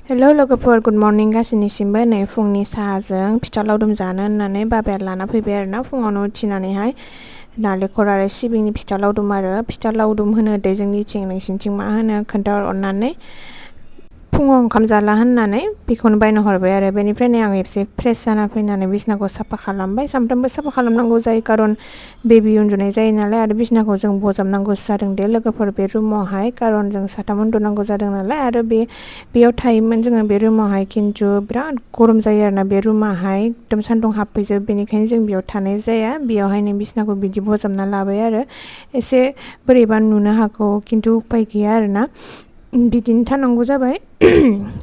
Hello लोगोफोर good morning गासैनिसिमबो नै फुंनि साहाजों फिथा लावदुम जानो होननानै बाबाया लाना फैबाय आरोना फुङावनो उथिनानैहाय नालेंखर आरो सिबिंनि फिथा लावदुम होनो दे जोंनिथिं नोंसिनिथिं मा होनो खोन्थाहर अननानै फुङाव ओंखाम जाला होननानै बेखौनो बायना हरबाय आरो बेनिफ्रायनो आं एसे फ्रेस जाना फैनानै बिसनाखौ साफा खालामबाय सामफ्रामबो साफा खालामनांगौ जायो कारन बेबी उन्दुनाय जायो नालाय आरो बिसनाखौ जों बजाबनांगौ जादों दे लोगोफोर बे रुमावहाय कारन जों साथाम उन्दुनांगौ जादों नालाय आरो बेयाव थायोमोन जोङो बे रुमावहाय खिन्थु बिराद गरम जायो आरोना बे रुमाहाय एकदम सान्दुं हाबफैजोब बेनिखायनो जों बेयाव थानाय जाया बेयावहायनो बिसनाखौ बिदि बजाबना लाबाय आरो एसे बोरैबा नुनो हागौ खिन्थु उपाय गैया आरोना बिदिनो थानांगौ जाबाय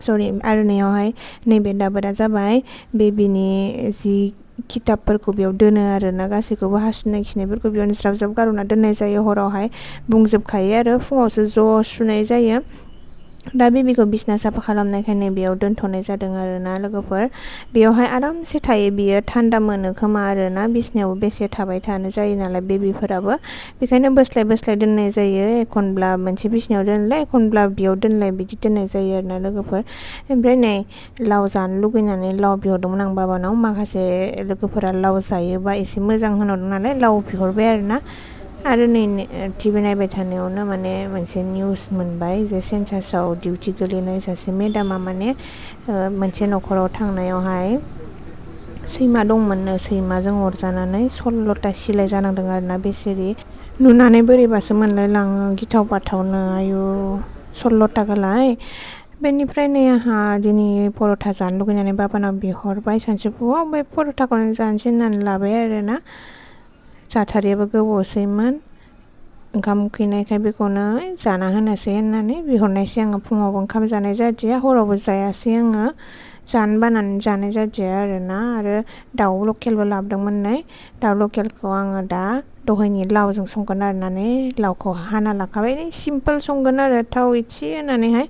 सरि आरो नैबे दाबोरा जाबाय बेबीनि जि खिथाबफोरखौ बेयाव दोनो आरोना गासैखौबो हासुनाय खिनायफोरखौ बेयावनो ज्राब ज्राब गारना दोननाय जायो हरावहाय बुंजोबखायो आरो फुङावसो ज' सुनाय जायो दा बेबीखौ बिसना साफा खालामनायखायनो बेयाव दोनथ'नाय जादों आरोना लोगोफोर बेयावहाय आरामसे थायो बियो थान्दा मोनो खोमा आरोना बिसनायाव बेसे थाबाय थानो जायो नालाय बेबीफोराबो बेखायनो बोस्लाय दोननाय जायो एखनब्ला मोनसे बिसनायाव दोनलाय एखनब्ला बेयाव दोनलाय बिदि दोननाय जायो आरोना लोगोफोर ओमफ्राय नै लाव जानो लुगैनानै लाव बिहरदोंमोन आं बाबानाव माखासे लोगोफोरा लाव जायोबा एसे मोजां होनहरदों नालाय लाव बिहरबाय आरोना आरो नै टिभि नायबाय थानायावनो माने मोनसे निउस मोनबाय जे सेन्सासाव डिउटि गोलैनाय सासे मेडामा माने मोनसे न'खराव थांनायावहाय सैमा दंमोननो सैमाजों अरजानानै 16ता सिलाय जानांदों आरोना बेसेरि नुनानै बोरैबासो मोनलाय लाङो गिथाव बाथावनो आयु 16ता गालाय बेनिफ्राय नै आंहा दिनै पर'था जानो लुगैनानै बाबानाव बिहरबाय सानजौफुआव ओमफ्राय पर'थाखौनो जानोसै होननानै लाबाय आरोना जाथारियाबो गोबावसैमोन ओंखाम उखैनायखाय बेखौनो जाना होनोसै होननानै बिहरनायसै आङो फुङावबो ओंखाम जानाय जादिया हरावबो जायासै आङो जानो बानानै जानाय जादिया आरोना आरो दाउ लकेलबो लाबोदोंमोन दाउ लकेलखौ आङो दा दहायनि लावजों संगोन आरोना लावखौ हाना लाखाबाय सिम्पोल संगोन आरो थाव एसे होनानैहाय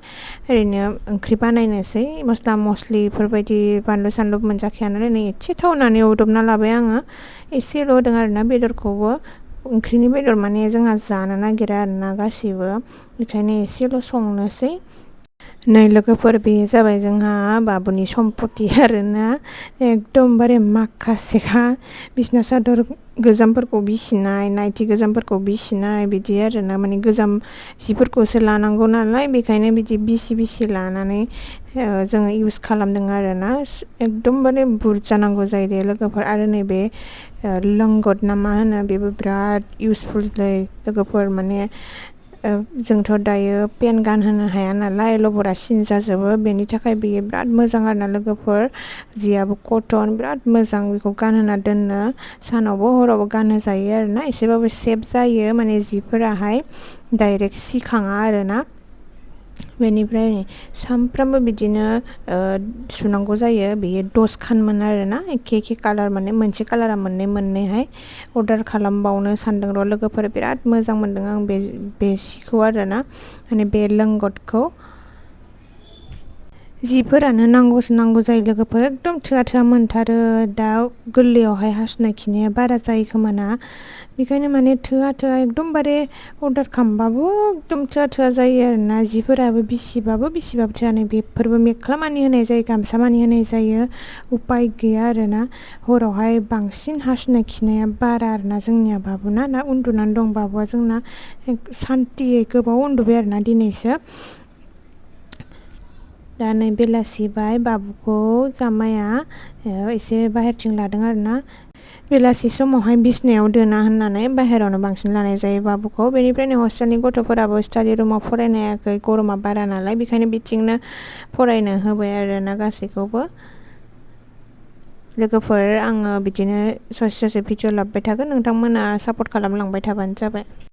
ओरैनो ओंख्रि बानायनोसै मस्ला मस्लिफोरबायदि बानलु सानलु मोनजाखाया नालाय एसे थाव होनानै एवदबना लाबाय आङो एसेल' होदों आरोना बेदरखौबो ओंख्रिनि बेदर माने जोंहा जानो नागिरा आरोना गासिबो बेखायनो एसेल' संनोसै नै लोगोफोर बेयो जाबाय जोंहा बाबुनि सम्पति आरोना एकदमबारे माखासेखा बिसना सादर गोजामफोरखौ बिसिनाय नाइटि गोजामफोरखौ बिसिनाय बिदि आरोना माने गोजाम जिफोरखौसो लानांगौ नालाय बेखायनो बिदि बिसि लानानै जोङो इउज खालामदों आरोना एकदमबारे बुरजा नांगौ जायो दे लोगोफोर आरो नैबे लंगट ना मा होनो बेबो बिराद इउसफुललै लोगोफोर माने जोंथ' दायो पेन गानहोनो हाया नालाय लबरा सिन जाजोबो बेनि थाखाय बेयो बिराद मोजां आरोना लोगोफोर जियाबो कटन बिराद मोजां बेखौ गानहोना दोननो सानावबो हरावबो गानहोजायो आरोना एसेबाबो सेफ जायो माने जिफोराहाय डाइरेक्ट सिखाङा आरोना बेनिफ्राय सामफ्रामबो बिदिनो सुनांगौ जायो बेयो 10 खानमोन आरोना एखे कालार माने मोनसे कालारा मोननैहाय अर्डार खालामबावनो सानदों र' लोगोफोर बिराद मोजां मोनदों आं बे सिखौ आरोना माने बे लंगटखौ जिफोरानो नांगौ जायो लोगोफोर एकदम थोआ मोनथारो दा गोरलैयावहाय हासुनाय खिनाया बारा जायो खोमाना बेखायनो माने थोआ एकदमबारे अर्डार खालामबाबो एकदम थोआ जायो आरोना जिफोराबो बिसिबाबो थोआ नै बेफोरबो मेख्ला मानि होनाय जायो गामसा मानि होनाय जायो उपाय गैया आरोना हरावहाय बांसिन हासुनाय खिनाया बारा आरोना जोंनिया बाबुना ना उन्दुनानै दं बाबुआ जोंना सान्तियै गोबाव उन्दुबाय आरोना दिनैसो दा नै बेलासिबाय बाबुखौ जामाया एसे बाहेरथिं लादों आरोना बेलासि समावहाय बिसनायाव दोना होननानै बाहेरावनो बांसिन लानाय जायो बाबुखौ बेनिफ्रायनो हस्टेलनि गथ'फोराबो स्टाडि रुमाव फरायनो हायाखै गरमा बारा नालाय बेखायनो बिथिंनो फरायनो होबाय आरोना गासैखौबो लोगोफोर आङो बिदिनो ससे भिडिअ लाबोबाय थागोन नोंथांमोना सापर्ट खालामलांबाय थाबानो जाबाय।